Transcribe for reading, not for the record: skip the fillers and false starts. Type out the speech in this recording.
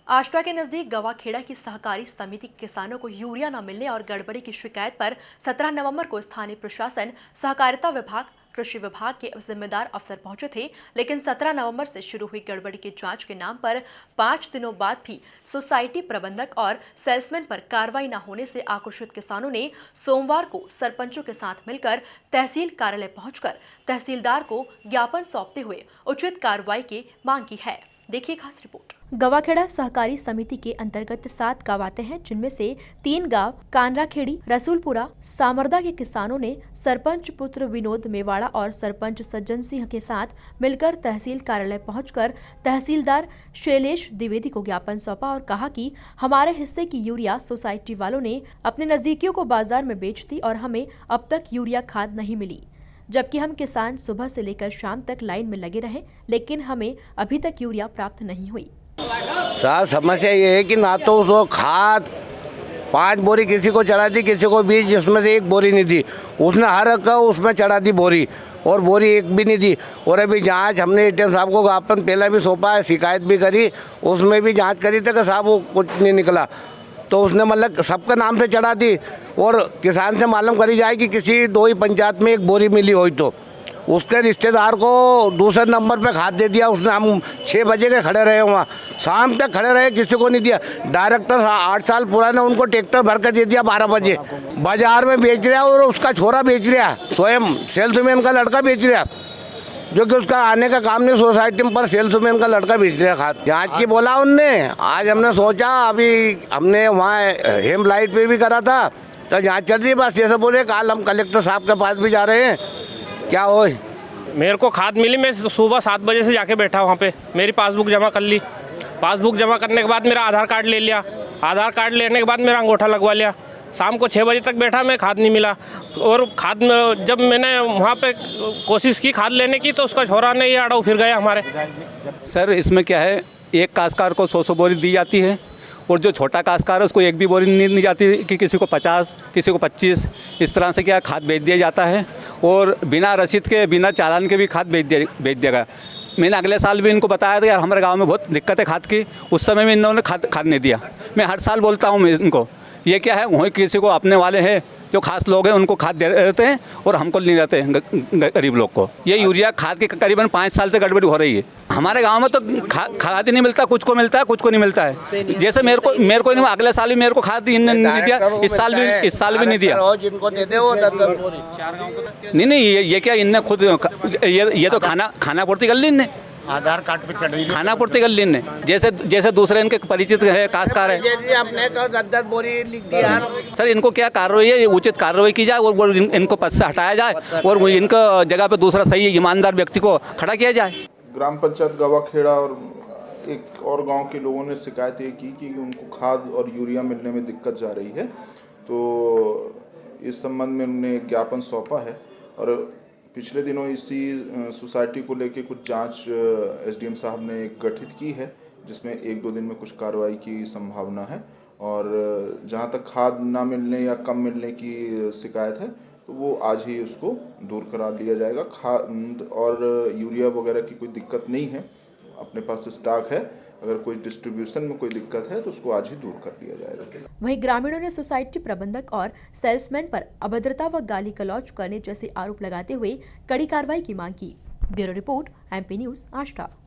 आष्टा के नजदीक गवाखेड़ा की सहकारी समिति के किसानों को यूरिया न मिलने और गड़बड़ी की शिकायत पर 17 नवंबर को स्थानीय प्रशासन, सहकारिता विभाग, कृषि विभाग के जिम्मेदार अफसर पहुंचे थे, लेकिन 17 नवंबर से शुरू हुई गड़बड़ी की जांच के नाम पर 5 दिनों बाद भी सोसाइटी प्रबंधक और सेल्समैन पर कार्रवाई न होने से आक्रोशित किसानों ने सोमवार को सरपंचों के साथ मिलकर तहसील कार्यालय पहुंचकर तहसीलदार को ज्ञापन सौंपते हुए उचित कार्रवाई की मांग की है। देखिए खास रिपोर्ट। गवाखेड़ा सहकारी समिति के अंतर्गत 7 गांव आते हैं, जिनमें से 3 गांव कानराखेड़ी, रसूलपुरा, सामरदा के किसानों ने सरपंच पुत्र विनोद मेवाड़ा और सरपंच सज्जन सिंह के साथ मिलकर तहसील कार्यालय पहुंचकर तहसीलदार शैलेश द्विवेदी को ज्ञापन सौंपा और कहा कि हमारे हिस्से की यूरिया सोसाइटी वालों ने अपने नजदीकियों को बाजार में बेच दी और हमें अब तक यूरिया खाद नहीं मिली, जबकि हम किसान सुबह से लेकर शाम तक लाइन में लगे रहे, लेकिन हमें अभी तक यूरिया प्राप्त नहीं हुई। सर, समस्या ये है कि ना तो उसको खाद 5 बोरी किसी को चढ़ा दी, किसी को 20, जिसमें से 1 बोरी नहीं दी। उसने हर का उसमें चढ़ा दी बोरी, और बोरी एक भी नहीं दी। और अभी जांच हमने एटीएम साहब को ज्ञापन पहले भी सौंपा है, शिकायत भी करी, उसमें भी जांच करी थी कि साहब वो कुछ नहीं निकला। तो उसने मतलब सबके नाम से चढ़ा दी, और किसान से मालूम करी जाए कि किसी 2 ही पंचायत में 1 बोरी मिली हो, तो उसके रिश्तेदार को दूसरे नंबर पे खाद दे दिया उसने। हम 6 बजे के खड़े रहे वहाँ, शाम तक खड़े रहे, किसी को नहीं दिया। डायरेक्टर 8 साल पुराने उनको ट्रैक्टर भर कर दे दिया 12 बजे। बाजार में बेच रहा और उसका छोरा बेच रहा, स्वयं सेल्समैन का लड़का बेच रहा, जो कि उसका आने का काम नहीं, सोसाइटी में पर सेल्समैन का लड़का बेच रहा खाद। जांच की बोला उनने। आज हमने सोचा, अभी हमने वहाँ हेम लाइट पे भी करा था, तो जांच चल रही है। बस जैसे बोले कल हम कलेक्टर साहब के पास भी जा रहे हैं, क्या हो। मेरे को खाद मिली, मैं सुबह 7 बजे से जाके बैठा वहाँ पे, मेरी पासबुक जमा कर ली। पासबुक जमा करने के बाद मेरा आधार कार्ड ले लिया, आधार कार्ड लेने के बाद मेरा अंगूठा लगवा लिया। शाम को 6 बजे तक बैठा मैं, खाद नहीं मिला। और खाद में जब मैंने वहाँ पे कोशिश की खाद लेने की, तो उसका छोरा ने ये अड़ाऊ फिर गया हमारे। सर, इसमें क्या है, एक काश्तकार को 100 बोरी दी जाती है, और जो छोटा काश्तकार है उसको 1 भी बोरी नहीं दी जाती, कि किसी को 50, किसी को 25, इस तरह से क्या खाद बेच दिया जाता है। और बिना रसीद के, बिना चालान के भी खाद बेच दिया गया। मैंने अगले साल भी इनको बताया था यार हमारे गांव में बहुत दिक्कत है खाद की, उस समय में इन्होंने खाद नहीं दिया। मैं हर साल बोलता हूँ इनको, ये क्या है, वहीं किसी को अपने वाले हैं जो खास लोग हैं उनको खाद दे देते हैं और हमको नहीं देते हैं, गरीब लोग को। ये यूरिया खाद की करीबन 5 साल से गड़बड़ी हो रही है। हमारे गांव में तो खाद ही नहीं मिलता, कुछ को मिलता है, कुछ को नहीं मिलता है। जैसे मेरे को नहीं, अगले साल भी मेरे को खाद नहीं दिया, इस साल भी नहीं दिया। नहीं, ये क्या, इनने खुद ये तो खाना पूर्ति कर ली इनने, आधार कार्ड पे चढ़ी खाना पूर्ति कर ली इनने। जैसे दूसरे इनके परिचित है काश्तकार है, अपने तो 10 बोरी लिख दिया। सर, इनको क्या कार्रवाई है, उचित कार्रवाई की जाए और इनको पद से हटाया जाए और इनको जगह पे दूसरा सही ईमानदार व्यक्ति को खड़ा किया जाए। ग्राम पंचायत गवाखेड़ा और एक और गांव के लोगों ने शिकायत ये की कि उनको खाद और यूरिया मिलने में दिक्कत जा रही है, तो इस संबंध में उन्होंने एक ज्ञापन सौंपा है। और पिछले दिनों इसी सोसाइटी को लेके कुछ जांच एसडीएम साहब ने गठित की है, जिसमें 1-2 दिन में कुछ कार्रवाई की संभावना है। और जहां तक खाद ना मिलने या कम मिलने की शिकायत है, तो वो आज ही उसको दूर करा लिया जाएगा। खाद और यूरिया वगैरह की कोई दिक्कत नहीं है, अपने पास स्टॉक है। अगर कोई डिस्ट्रीब्यूशन में कोई दिक्कत है तो उसको आज ही दूर कर दिया जाएगा। वहीं ग्रामीणों ने सोसाइटी प्रबंधक और सेल्समैन पर अभद्रता व गाली गलौज करने जैसे आरोप लगाते हुए कड़ी कार्रवाई की मांग की। Bureau report, MP news, Ashta.